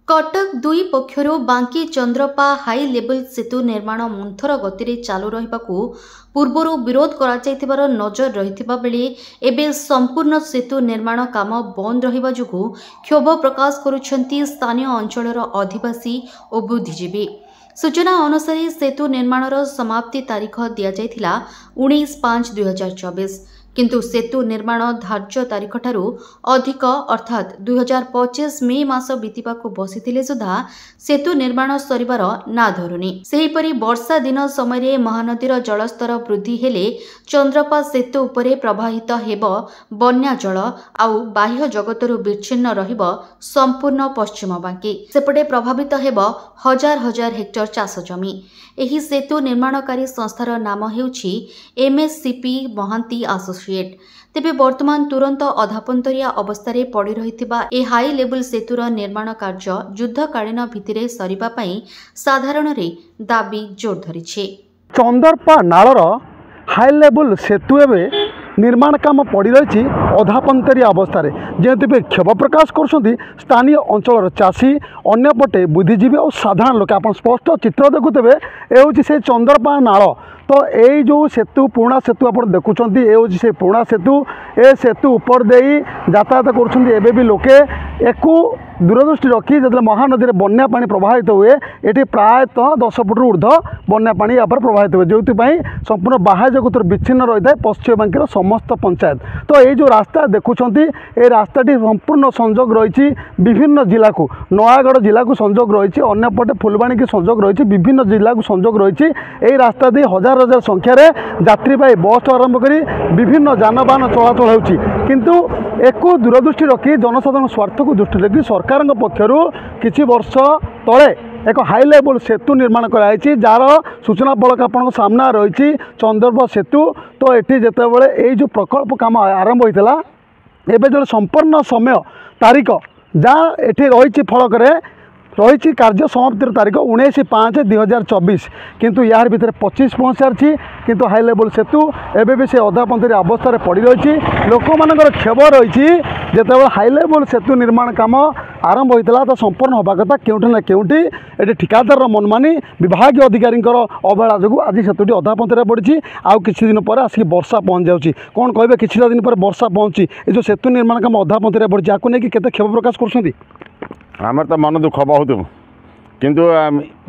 कटक दुई पक्षरु बांकी चंद्रपा high level सेतु निर्माण मंथर गति चालू रहिबाकु पूर्वरु विरोध कराଯାଇथिबार नजर रहिथिबा बेले एबे संपूर्ण सेतु निर्माण काम बंद रहिबा जुगु क्षोभ प्रकाश करुछंती स्थानीय अंचलर अधिवासी और बुद्धिजीवी। सूचना अनुसार सेतु निर्माणर समाप्ति तारीख दिया जायथिला 19/5/2024 किंतु सेतु निर्माण धार्य तारीख ठारू अधिक अर्थात 2025 मे मास बीतीबाकू बसिथिले सुधा सेतु निर्माण सरिबार ना धरुनी। सेहीपरि वर्षा दिन समय महानदीर जलस्तर वृद्धि हेले चंद्रपा सेतु उपरे प्रवाहित हेब बन्या जल आउ बाह्य जगतरु विच्छिन्न रहिब संपूर्ण पश्चिम बांकी। सेपटे प्रभावित हेब हजार हजार हेक्टर चाष जमी। एही सेतु निर्माणकारी संस्थार नाम हेउछि एमएससीपी महांती एसोसिएट। तेबे वर्तमान तुरंत अधापंतरिया अवस्था पड़ी रहिथिबा ए हाई लेवल सेतुर निर्माण कार्य युद्धकालीन भित्तिरे सरिबा पई साधारण रे दाबी जोर धरिछि। चंद्रपा नालर हाई लेवल सेतु एवं निर्माण काम पड़ रही अधापंतरिया अवस्था जेहेतु क्षोभ प्रकाश कर स्थानीय अंचल चाषी अन्यपटे बुद्धिजीवी और साधारण लोक आप स्पष्ट चित्र देखुथे ये से चंद्रपा नाल। तो यही जो सेतु पुराणा सेतु आप देखुं ये से पुराणा सेतु ए सेतु उपर दे यातायात कर लोके एक दूरदृष्टि रखी जो महानदी में बन्या पानी प्रवाहित हुए ये प्रायतः 10 फुट ऊर्ध्व बन्या पानी यहाँ प्रवाहित हुए जो संपूर्ण बाह्य जगत विच्छिन्न रही है पश्चिम बांकीर समस्त पंचायत। तो ये जो रास्ता देखुं ये रास्ताटी संपूर्ण संजोग रही विभिन्न जिला को नयागढ़ जिला को संजोग रही अन्यपटे फुलबाणी की संजोग रही विभिन्न जिला को संजोग रही यही रास्ता दी हजार हजार संख्यार यात्रीवाही बस आरंभ कर विभिन्न जानबाहन चलाचल होती किंतु एक दूरदृष्टि रखी जनसाधारण स्वार्थ को दृष्टि रखी सरकार पक्षरु किछि वर्ष तले एक हाई लेवल सेतु निर्माण कराई जार सूचना फलक आपन सामना रही चंद्रपा सेतु। तो ये जितेबाला ये जो प्रकल्प काम आरंभ होता एवं जो संपूर्ण समय तारीख जहाँ ये रही फलक रही कार्य समाप्तिर तारीख 19/5/2024 किंतु यार भितर 25 पहुँच सारी किंतु हाई लेवल सेतु एवं भी से अधापंतरी अवस्था पड़ रही लोक मान क्षोभ रही जितेबाला हाई लेवल सेतु निर्माण काम आरंभ होता तो संपूर्ण हवा कथा केउठी ना केउठी ये ठिकादार मनमानी विभाग अधिकारी अवहेला जो आज सेतुटी अधापंतरी पड़ी आउ किछि दिन पर आसिक वर्षा पहुँच जाऊँगी कौन कहे किछि दिन पर वर्षा पहुँची ये जो सेतु निर्माण काम अधापंतरी पड़ी आपको नहीं केते क्षोभ प्रकाश कर आमर तो मन दुख बहुत किंतु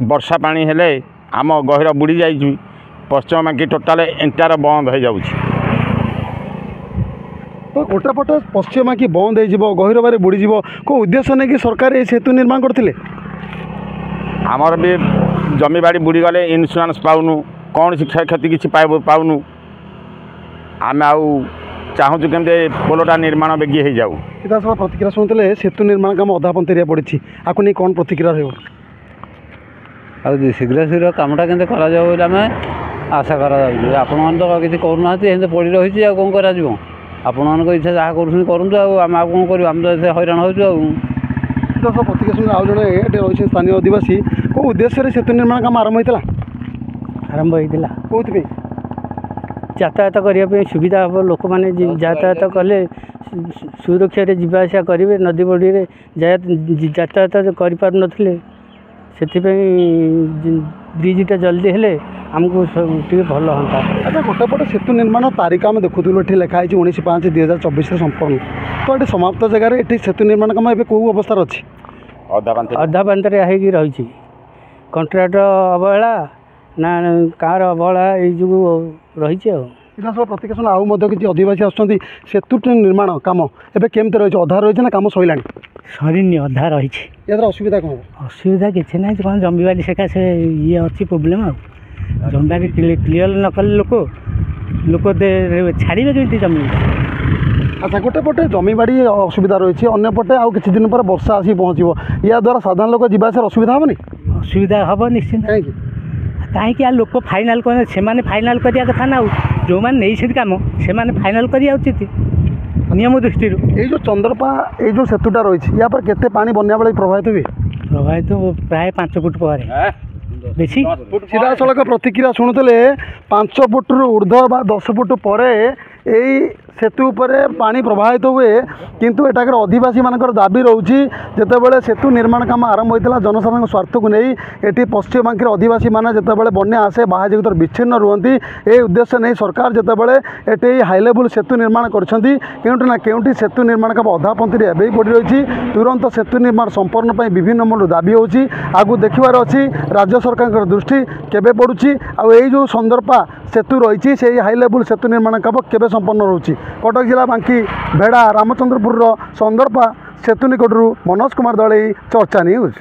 वर्षा पानी हेले आम गहिर बुड़ी जाइए पश्चिम बांकी टोटाल एंटायर बंद हो जाऊँ। तो गोटे पटे पश्चिम बांकी बंद हो गहिर बारे बुड़ीज को उद्देश्य नहीं कि सरकार ये सेतु निर्माण करते आमर भी जमी बाड़ी बुड़ी गले इन्शुरांस पाऊनु कौन सी क्षयक्षति किसी पाऊनु आम आउ चाहूँ केमती पोलटा निर्माण बेगी हो जाऊ। प्रतिक्रिया शुणुते सेतु निर्माण काम अधापंतरिया पड़ी आपको नहीं कौन प्रतिक्रिया रही शीघ्र शीघ्र कमटा के आम आशा कर तो किसी करना पड़ रही है कौन कर आपण इच्छा जहाँ करूँ आम कौन कर आम तो हैरान हो प्रतिक्रिया शुणे आउ जड़े रही स्थानीय आदिवासी को उद्देश्य सेतु निर्माण काम आरंभ होता कौन यातायात करने सुविधा हम लोक मैंने यातायात कले सुरक्षा जावासा करेंगे नदी बड़ी यातायात कर से ब्रिजटा जल्दी हेले आमको भल हाँ। अच्छा गोटे पटे सेतु निर्माण तारीख आम देखुलु ये लिखाई 19/5/2024 संपन्न तो ये समाप्त जगह ये सेतु निर्माण काम ए कौ अवस्था अच्छी अधापंतरिया रही कंट्राक्टर अवहेला ना कार अवहेला जो रही विधानसभा प्रतिक्रिया आउ किसी आदिवासी आसुँच सेतु निर्माण कम एवं केमती रही अधा रही ना कम सरला सरी अधा रही यार असुविधा कौन असुविधा किसी ना कौन जमीवादी सेका से ये अच्छी प्रोब्लेम आ जमीवादी क्लीयर न कले लोक छाड़े कमी जमी। अच्छा गोटे पटे जमीबाड़ी असुविधा रही अंपटे आउ किसी दिन पर वर्षा आसी पहुँच या द्वारा साधारण लोक जावास असुविधा हेनी असुविधा हम निश्चिंत कहीं लोक फाइनाल से फाइनाल करिया कथा ना जो मैंने नहीं कम से फाइनाल करिया उचित नियम दृष्टि ये जो चंद्रपा ये जो सेतुटा रही या पर केते पानी बन्या बेले प्रभावित हुए प्राय 5 फुट पर बेसी सीधा सड़क प्रतिक्रिया शुणुते 5 फुट ऊर्ध्व बा 10 फुट पर यही सेतु उपरे पानी प्रवाहित हुए किंतु एटाकर अधिवासी मानकर दाबी रोची जितेबाला सेतु निर्माण काम आरंभ होता जनसाधारण स्वार्थ को नहीं ये पश्चिम बांकी अधिवासी मैंने जितेबाला बन्या आसे बाहाजी भर विच्छिन्न रुहति ये उद्देश्य नहीं सरकार जितेबाला ये हाई लेवल सेतु निर्माण करोटी ना केउटी सेतु निर्माण काम अधापंथी एवं पड़ रही तुरंत सेतु निर्माण संपन्न विभिन्न मूल्य दाबी होची आगु देखिबार अच्छी राज्य सरकार दृष्टि केबे पड़ुची आ जो संदर्पा सेतु रही से हाई लेवल सेतु निर्माण काम केबे संपन्न रोची। कटक जिला बांकी भेड़ा रामचंद्रपुर संदर्पा सेतु निकटरू मनोज कुमार दलई चर्चा न्यूज।